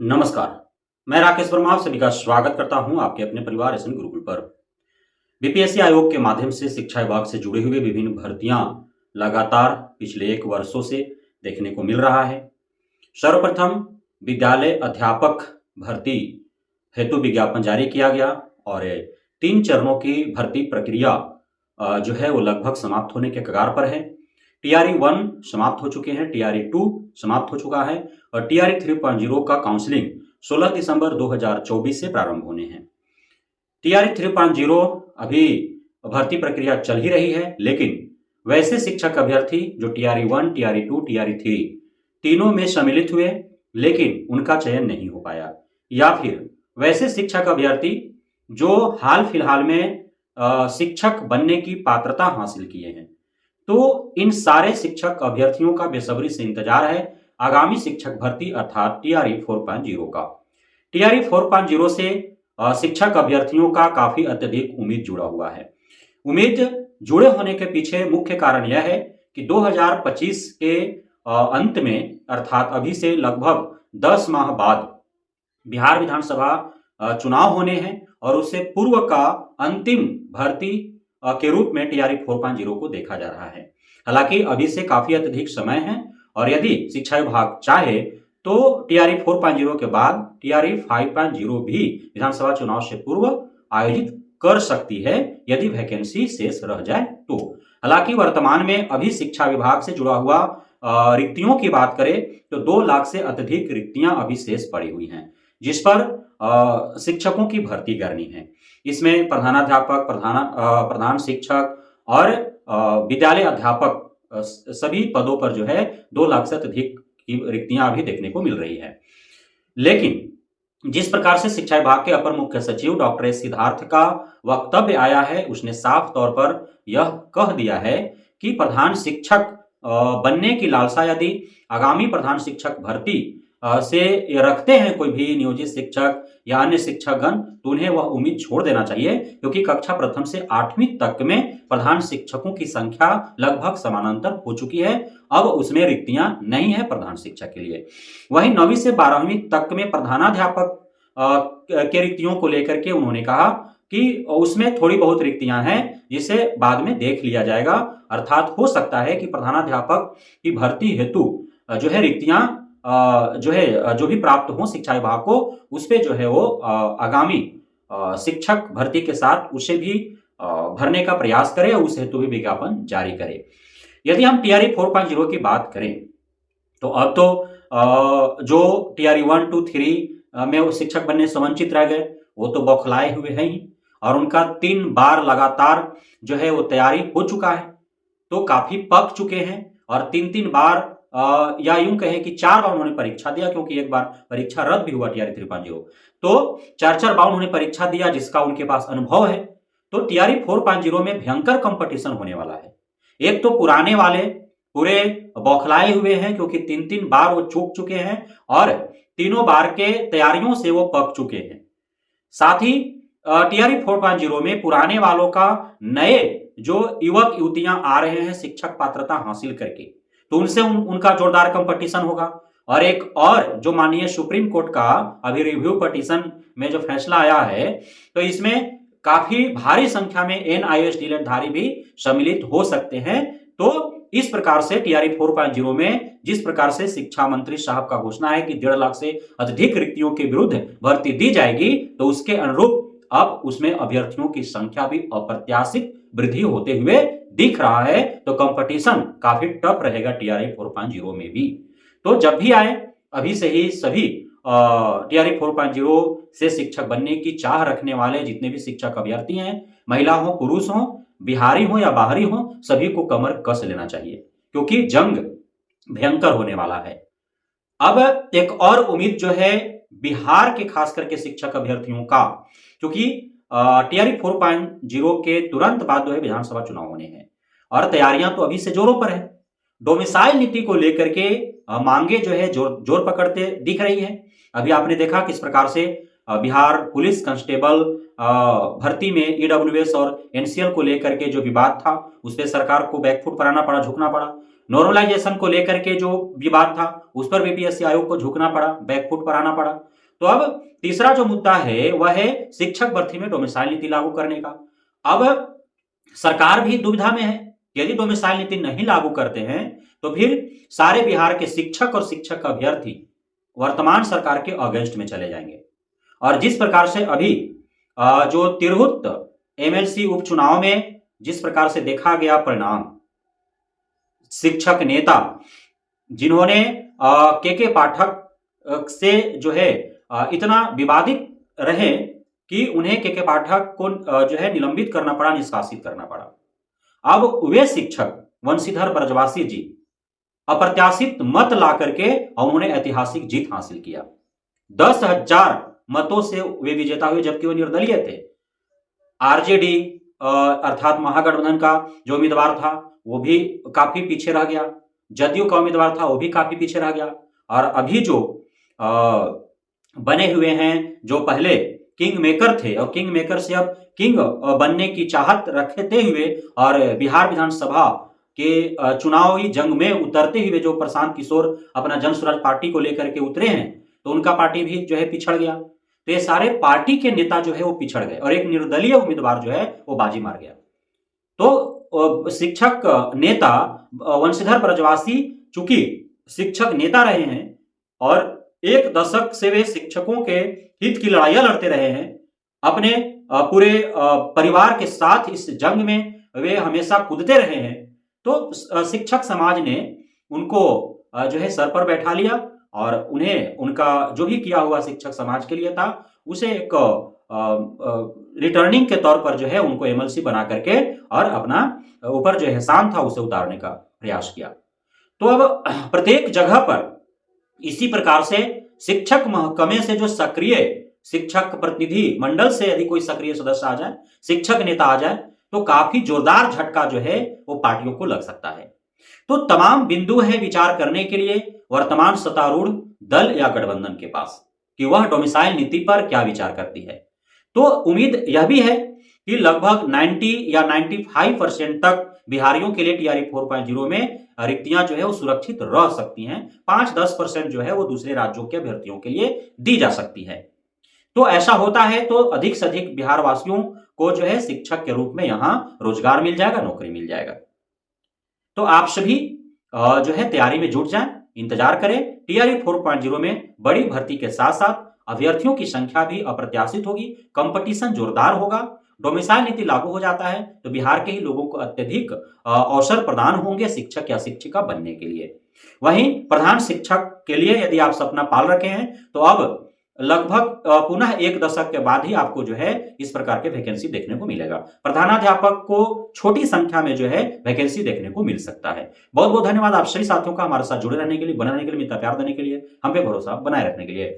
नमस्कार। मैं राकेश वर्मा आप सभी का स्वागत करता हूं आपके अपने परिवार एसएन गुरुकुल पर। बीपीएससी आयोग के माध्यम से शिक्षा विभाग से जुड़े हुए विभिन्न भर्तियां लगातार पिछले 1 वर्षों से देखने को मिल रहा है। सर्वप्रथम विद्यालय अध्यापक भर्ती हेतु विज्ञापन जारी किया गया और 3 चरणों की भर्ती प्रक्रिया जो है वो लगभग समाप्त होने के कगार पर है। टीआरई 1 समाप्त हो चुके हैं, टीआरई 2 समाप्त हो चुका है और टीआरई 3.0 का काउंसलिंग 16 दिसंबर 2024 से प्रारंभ होने हैं। टीआरई 3.0 अभी भर्ती प्रक्रिया चल ही रही है, लेकिन वैसे शिक्षक अभ्यर्थी जो टीआरई 1, टीआरई 2, टीआरई 3 तीनों में सम्मिलित हुए लेकिन उनका चयन नहीं हो पाया, या फिर वैसे शिक्षक अभ्यर्थी जो हाल फिलहाल में शिक्षक बनने की पात्रता हासिल किए हैं, तो इन सारे शिक्षक अभ्यर्थियों का बेसब्री से इंतजार है आगामी शिक्षक भर्ती अर्थात टीआरई 4.0 का। टीआरई 4.0 से शिक्षक अभ्यर्थियों का काफी अत्यधिक उम्मीद जुड़ा हुआ है। उम्मीद जुड़े होने के पीछे मुख्य कारण यह है कि 2025 के अंत में अर्थात अभी से लगभग 10 माह बाद बिहार विधानसभा चुनाव होने हैं और उससे पूर्व का अंतिम भर्ती के रूप में टीआरई 4.0 को देखा जा रहा है। हालांकि अभी से काफी अत्यधिक समय है और यदि शिक्षा विभाग चाहे तो टीआरई 4.0 के बाद टीआरई 5.0 भी विधानसभा चुनाव से पूर्व आयोजित कर सकती है यदि वैकेंसी शेष रह जाए तो। हालांकि वर्तमान में अभी शिक्षा विभाग से जुड़ा हुआ रिक्तियों की बात करें तो 2 लाख से अत्यधिक रिक्तियां अभी शेष पड़ी हुई हैं, जिस पर शिक्षकों की भर्ती करनी है। इसमें प्रधानाध्यापक, प्रधान शिक्षक और विद्यालय अध्यापक सभी पदों पर जो है 2 लाख से अधिक की रिक्तियां अभी देखने को मिल रही है। लेकिन जिस प्रकार से शिक्षा विभाग के अपर मुख्य सचिव डॉक्टर एस सिद्धार्थ का वक्तव्य आया है, उसने साफ तौर पर यह कह दिया है कि प्रधान शिक्षक बनने की लालसा यदि आगामी प्रधान शिक्षक भर्ती से रखते हैं कोई भी नियोजित शिक्षक या अन्य शिक्षकगण, तो उन्हें वह उम्मीद छोड़ देना चाहिए, क्योंकि कक्षा प्रथम से 8वीं तक में प्रधान शिक्षकों की संख्या लगभग समानांतर हो चुकी है। अब उसमें रिक्तियां नहीं है प्रधान शिक्षक के लिए। वहीं 9वीं से 12वीं तक में प्रधानाध्यापक के रिक्तियों को लेकर के उन्होंने कहा कि उसमें थोड़ी बहुत रिक्तियां हैं जिसे बाद में देख लिया जाएगा। अर्थात हो सकता है कि प्रधानाध्यापक की भर्ती हेतु जो है रिक्तियां जो भी प्राप्त हो शिक्षा विभाग को, उस पे जो है वो आगामी शिक्षक भर्ती के साथ उसे भी भरने का प्रयास करे और उस हेतु भी विज्ञापन जारी करे। यदि हम टीआरई 4.0 की बात करें तो अब तो जो टीआरई 1, 2, 3 में वो शिक्षक बनने से वंचित रह गए वो तो बौखलाए हुए हैं ही, और उनका 3 बार लगातार जो है वो तैयारी हो चुका है, तो काफी पक चुके हैं। और 3-3 बार या यूं कहें कि 4 बार उन्होंने परीक्षा दिया, क्योंकि एक बार परीक्षा रद्द भी हुआ टीआरई 3.0, तो 4-4 बार उन्होंने परीक्षा दिया, जिसका उनके पास अनुभव है। तो टीआरई 4.0 में भयंकर कंपटीशन होने वाला है। एक तो पुराने वाले पूरे बौखलाए हुए हैं क्योंकि 3-3 बार वो चूक चुके हैं और तीनों बार के तैयारियों से वो पक चुके हैं। साथ ही टीआरई 4.0 में पुराने वालों का नए जो युवक युवतियां आ रहे हैं शिक्षक पात्रता हासिल करके, तो उनसे उनका जोरदार कंपटीशन होगा। और एक और जो माननीय सुप्रीम कोर्ट का अभी रिव्यू पिटीशन में जो फैसला आया है, तो इसमें काफी भारी संख्या में एनआईएएस डीएलएड धारी भी सम्मिलित हो सकते हैं। तो इस प्रकार से टीआरई 4.0 में जिस प्रकार से शिक्षा मंत्री साहब का घोषणा है कि 1.5 लाख से अधिक रिक्तियों के विरुद्ध भर्ती दी जाएगी, तो उसके अनुरूप अब उसमें अभ्यर्थियों की संख्या भी अप्रत्याशित वृद्धि होते हुए दिख रहा है। तो कंपटीशन काफी टफ रहेगा टीआरई 4.0 में भी। तो जब भी आए अभी से ही सभी टीआरई 4.0 से शिक्षक बनने की चाह रखने वाले जितने भी शिक्षक अभ्यर्थी हैं, महिला हो पुरुष हो, बिहारी हो या बाहरी हो, सभी को कमर कस लेना चाहिए, क्योंकि जंग भयंकर होने वाला है। अब एक और उम्मीद जो है बिहार के खास करके शिक्षक अभ्यर्थियों का, क्योंकि टीआरई 4.0 के तुरंत बाद जो है विधानसभा चुनाव होने हैं और तैयारियां तो अभी से जोरों पर है। डोमिसाइल नीति को लेकर के मांगे जो है जोर पकड़ते दिख रही है। अभी आपने देखा किस प्रकार से बिहार पुलिस कांस्टेबल भर्ती में ईडब्ल्यूएस और एनसीएल को लेकर के जो विवाद था, उस पर सरकार को बैकफुट पर आना पड़ा, झुकना पड़ा। नॉर्मलाइजेशन को लेकर के जो विवाद था उस पर बीपीएससी आयोग को झुकना पड़ा, बैकफुट पर आना पड़ा। तो अब तीसरा जो मुद्दा है वह है शिक्षक भर्ती में डोमिसाइल नीति लागू करने का। अब सरकार भी दुविधा में है, यदि डोमिसाइल नीति नहीं लागू करते हैं तो फिर सारे बिहार के शिक्षक और शिक्षक अभ्यर्थी वर्तमान सरकार के अगेंस्ट में चले जाएंगे। और जिस प्रकार से अभी जो तिरहुत एमएलसी उपचुनाव में जिस प्रकार से देखा गया परिणाम, शिक्षक नेता जिन्होंने के पाठक से जो है इतना विवादित रहे कि उन्हें के पाठक को जो है निलंबित करना पड़ा, निष्कासित करना पड़ा। अब वे शिक्षक वंशीधर ब्रजवासी जी अप्रत्याशित मत ला करके और उन्होंने ऐतिहासिक जीत हासिल किया। 10,000 मतों से वे विजेता हुए, जबकि वे निर्दलीय थे। आरजेडी अर्थात महागठबंधन का जो उम्मीदवार था वो भी काफी पीछे रह गया, जदयू का उम्मीदवार था वो भी काफी पीछे रह गया। और अभी जो बने हुए हैं, जो पहले किंग मेकर थे और किंग मेकर से अब किंग बनने की चाहत रखते हुए और बिहार विधानसभा के चुनावी जंग में उतरते हुए जो प्रशांत किशोर अपना जन स्वराज पार्टी को लेकर के उतरे हैं, तो उनका पार्टी भी जो है पिछड़ गया। तो ये सारे पार्टी के नेता जो है वो पिछड़ गए और एक निर्दलीय उम्मीदवार जो है वो बाजी मार गया। तो शिक्षक नेता वंशीधर ब्रजवासी चूंकि शिक्षक नेता रहे हैं और एक दशक से वे शिक्षकों के हित की लड़ाइयां लड़ते रहे हैं, अपने पूरे परिवार के साथ इस जंग में वे हमेशा कूदते रहे हैं, तो शिक्षक समाज ने उनको जो है सर पर बैठा लिया और उन्हें उनका जो भी किया हुआ शिक्षक समाज के लिए था उसे एक रिटर्निंग के तौर पर जो है उनको एमएलसी बना करके और अपना ऊपर जो एहसान था उसे उतारने का प्रयास किया। तो अब प्रत्येक जगह पर इसी प्रकार से शिक्षक महकमे से जो सक्रिय शिक्षक प्रतिनिधि मंडल से यदि कोई सक्रिय सदस्य आ जाए, शिक्षक नेता आ जाए, तो काफी जोरदार झटका जो है वो पार्टियों को लग सकता है। तो तमाम बिंदु है विचार करने के लिए वर्तमान सत्तारूढ़ दल या गठबंधन के पास कि वह डोमिसाइल नीति पर क्या विचार करती है। तो उम्मीद यह भी है कि लगभग 90 या 95% तक बिहारियों के लिए टीआरई 4.0 में रिक्तियां जो है वो सुरक्षित रह सकती हैं। 5-10% जो है वो दूसरे राज्यों के अभ्यर्थियों के लिए दी जा सकती है। तो ऐसा होता है तो अधिक से अधिक बिहार वासियों को जो है शिक्षक के रूप में यहां रोजगार मिल जाएगा, नौकरी मिल जाएगा। तो आप सभी जो है तैयारी में जुट जाएं, इंतजार करें। टीआरई 4.0 में बड़ी भर्ती के साथ साथ अभ्यर्थियों की संख्या भी अप्रत्याशित होगी, कंपटीशन जोरदार होगा। डोमिसाइल नीति लागू हो जाता है तो बिहार के ही लोगों को अत्यधिक अवसर प्रदान होंगे शिक्षक या शिक्षिका बनने के लिए। वहीं प्रधान शिक्षक के लिए यदि आप सपना पाल रखे हैं तो अब लगभग पुनः एक दशक के बाद ही आपको जो है इस प्रकार के वैकेंसी देखने को मिलेगा। प्रधानाध्यापक को छोटी संख्या में जो है वैकेंसी देखने को मिल सकता है। बहुत बहुत धन्यवाद आप सभी साथियों का हमारे साथ जुड़े रहने के लिए, बने रहने के लिए, मित्र प्यार देने के लिए, हम पे भरोसा बनाए रखने के लिए।